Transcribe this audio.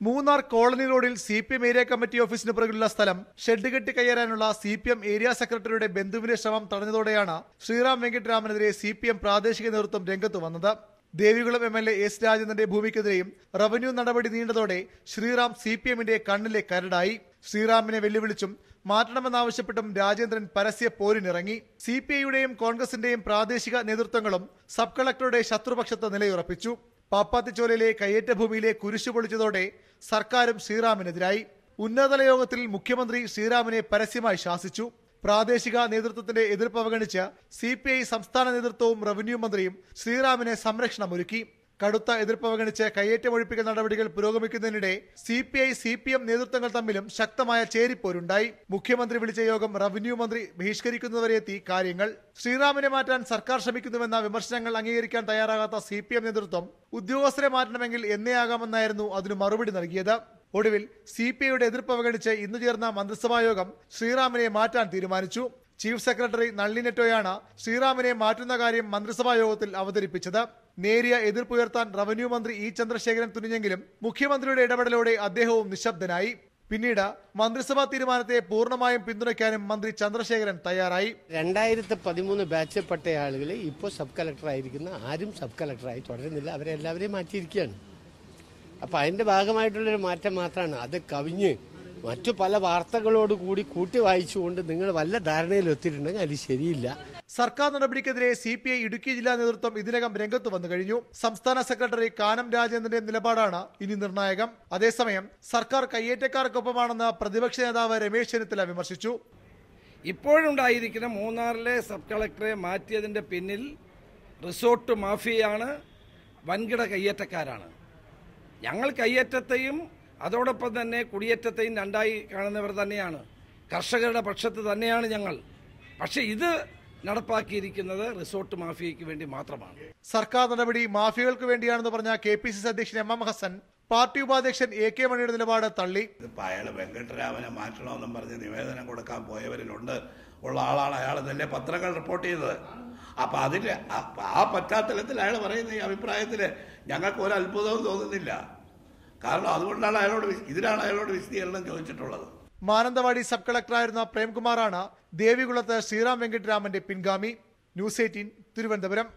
Munnar colony റോഡിൽ CPM area committee ഓഫീസിന് പുറകിലുള്ള സ്ഥലം ഷെഡ് കെട്ടി കയ്യേറാനുള്ള CPM ഏരിയ സെക്രട്ടറിയുടെ ബന്ധുവിന്റെ ശ്രമം തടഞ്ഞതോടെയാണ് ശ്രീറാം വെങ്കിട്ടരാമനെതിരെ CPM പ്രാദേശിക നേതൃത്വം രംഗത്ത് വന്നത്. Devikulam MLA S. രാജേന്ദ്രന്റെ ഭൂമിക്കെതിരെയും റവന്യൂ നടപടി നീണ്ടതോടെ ശ്രീറാം CPMന്റെ കണ്ണിലെ കരടായി. ശ്രീറാമിനെ വെല്ലുവിളിച്ചും മാറ്റണമെന്നാവശ്യപ്പെട്ടും രാജേന്ദ്രൻ പരസ്യ പോരിനിറങ്ങി. CPIയുടെയും കോൺഗ്രസിന്റെയും പ്രാദേശിക നേതൃത്വങ്ങളും സബ് കളക്ടറുടെ ശത്രുപക്ഷത്ത് നിലയുറപ്പിച്ചു. പാപ്പാത്തിച്ചോലയിലെ കയ്യേറ്റ ഭൂമിയിലെ കുരിശു പൊളിച്ചതോടെ സർക്കാരും ശ്രീറാമിനെതിരായി. ഉന്നതതല യോഗത്തിൽ മുഖ്യമന്ത്രി ശ്രീറാമിനെ പരസ്യമായി ശാസിച്ചു. പ്രാദേശിക നേതൃത്വത്തിന്റെ എതിർപ്പ് അവഗണിച്ച് CPI സംസ്ഥാന നേതൃത്വവും റവന്യൂ മന്ത്രിയും ശ്രീറാമിനെ സംരക്ഷണമൊരുക്കി. കടുത്ത എതിർപ്പ് അവഗണിച്ച് കയ്യേറ്റമൊഴിപ്പിക്കൽ നടപടികൾ പുരോഗമിക്കുന്നതിനിടെ CPI CPM നേതൃത്വങ്ങൾ തമ്മിലും ശക്തമായ ചേരിപ്പോരുണ്ടായി. മുഖ്യമന്ത്രി വിളിച്ച യോഗം റവന്യൂ മന്ത്രി ബഹിഷ്കരിക്കുന്നതുവരെ എത്തി കാര്യങ്ങൾ. ശ്രീറാമിനെ മാറ്റാൻ സർക്കാർ ശ്രമിക്കുന്നുവെന്ന വിമർശനങ്ങൾ അംഗീകരിക്കാൻ തയ്യാറാകാത്ത CPM നേതൃത്വം ഉദ്യോഗസ്ഥരെ മാറ്റണമെങ്കിൽ എന്നേ ആകാമെന്നായിരുന്നു അതിന് മറുപടി നൽകിയത്. ഒടുവിൽ CPIയുടെ എതിർപ്പ് അവഗണിച്ച് ഇന്നു ചേർന്ന മന്ത്രിസഭാ യോഗം ശ്രീറാമിനെ മാറ്റാൻ തീരുമാനിച്ചു. ചീഫ് സെക്രട്ടറി നളിനി നെറ്റോയാണ് ശ്രീറാമിനെ മാറ്റുന്ന കാര്യം മന്ത്രിസഭാ യോഗത്തിൽ അവതരിപ്പിച്ചത്. നേരിയ എതിർപ്പുയർത്താൻ റവന്യൂ മന്ത്രി E. ചന്ദ്രശേഖരൻ തുനിഞ്ഞെങ്കിലും മുഖ്യമന്ത്രിയുടെ ഇടപെടലോടെ അദ്ദേഹവും നിശബ്ദനായി. പിന്നീട് മന്ത്രിസഭാ തീരുമാനത്തെ പൂർണ്ണമായും പിന്തുണയ്ക്കാനും മന്ത്രി ചന്ദ്രശേഖരൻ തയ്യാറായി. 2013 ബാച്ചിൽപ്പെട്ട ആളുകൾ ഇപ്പോൾ സബ് കളക്ടർ ആയിരിക്കുന്ന ആരും സബ് കളക്ടറായി തുടരുന്നില്ല. അവരെല്ലാവരെയും മാറ്റിയിരിക്കുകയാണ്. അപ്പോൾ അതിന്റെ ഭാഗമായിട്ടുള്ളൊരു മാറ്റം മാത്രമാണ്. അത് കവിഞ്ഞ് മറ്റു പല വാർത്തകളോട് കൂടി കൂട്ടി വായിച്ചുകൊണ്ട് നിങ്ങൾ വല്ല ധാരണയിൽ എത്തിയിട്ടുണ്ടെങ്കിൽ അത് ശരിയില്ല. സർക്കാർ നടപടിക്കെതിരെ CPI ഇടുക്കി ജില്ലാ നേതൃത്വം ഇതിനകം രംഗത്ത് വന്നു കഴിഞ്ഞു. സംസ്ഥാന സെക്രട്ടറി കാനം രാജേന്ദ്രന്റെ നിലപാടാണ് ഇനി നിർണായകം. അതേസമയം സർക്കാർ കയ്യേറ്റക്കാർക്കൊപ്പമാണെന്ന് പ്രതിപക്ഷ നേതാവ് രമേശ് ചെന്നിത്തല വിമർശിച്ചു. ഇപ്പോഴുണ്ടായിരിക്കുന്ന മൂന്നാറിലെ സബ് കളക്ടറെ മാറ്റിയതിന്റെ പിന്നിൽ റിസോർട്ട് മാഫിയയാണ്, വൻകിട കയ്യേറ്റക്കാരാണ്. ഞങ്ങൾ കയ്യേറ്റത്തെയും അതോടൊപ്പം തന്നെ കുടിയേറ്റത്തെയും രണ്ടായി കാണുന്നവർ തന്നെയാണ്. കർഷകരുടെ പക്ഷത്ത് തന്നെയാണ് ഞങ്ങൾ. പക്ഷെ ഇത് നടപ്പാക്കിയിരിക്കുന്നത് റിസോർട്ട് മാഫിയയ്ക്ക് വേണ്ടി മാത്രമാണ്. സർക്കാർ നടപടി മാഫിയകൾക്ക് വേണ്ടിയാണെന്ന് പറഞ്ഞ KPCC അധ്യക്ഷൻ MM ഹസൻ പാർട്ടി ഉപാധ്യക്ഷൻ AK മണിയുടെ നിലപാട് തള്ളി. അയാൾ വെങ്കട്ടരാമനെ മാറ്റണമെന്നും പറഞ്ഞ് നിവേദനം കൊടുക്കാൻ പോയവരിലുണ്ട് ഉള്ള ആളാണ് അയാൾ തന്നെ പത്രങ്ങൾ റിപ്പോർട്ട് ചെയ്തത്. അപ്പൊ അതിൽ ആ പശ്ചാത്തലത്തിൽ അയാൾ പറയുന്ന ഈ അഭിപ്രായത്തിൽ ഞങ്ങൾക്ക് ഒരു അത്ഭുതവും തോന്നുന്നില്ല. കാരണം അതുകൊണ്ടാണ് ഇതിനാണ് അയാളോട് വിശദീകരണം ചോദിച്ചിട്ടുള്ളത്. മാനന്തവാടി സബ് കളക്ടറായിരുന്ന പ്രേംകുമാറാണ് ദേവികുളത്ത് ശ്രീറാം വെങ്കിട്ടരാമന്റെ പിൻഗാമി. ന്യൂസ് 18 തിരുവനന്തപുരം.